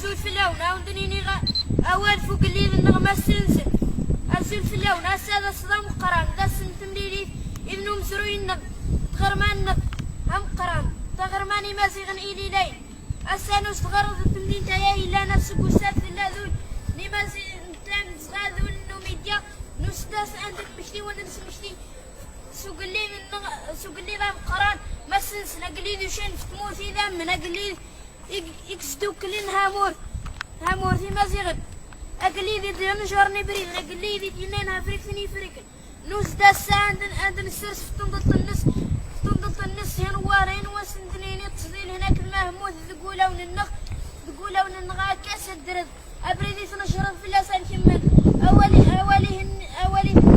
أزول في اللون أودنيني أول فوق اللي النغمة سنسل أزول في اللون أساد صدام قران دا سنتم ليلي ابنو مسروي النب تغرمان النب هم قران تغرماني مازيغن إلي لين أسانو صغرض تمدين تايا إلا نفسك وسات إلا ذول نمازي نتام صغاذول النوميديا نستاس عندك مشتي ونرس مشتي سوق اللي ذا مقران ما سنس نقلي دوشين فتموتي ذا من نقلي يكسدو كلين هامور في مازيغن أقلي ذي نجرني بريد أقلي ذي جنين هافريك ثني فريكن نوس داسا عندن السرس في تنضط النس هنوارين وسندنين تصديل هناك المهموث ذقولة كاس الدرد أبريدي تنشرب في اللسان كمان أولي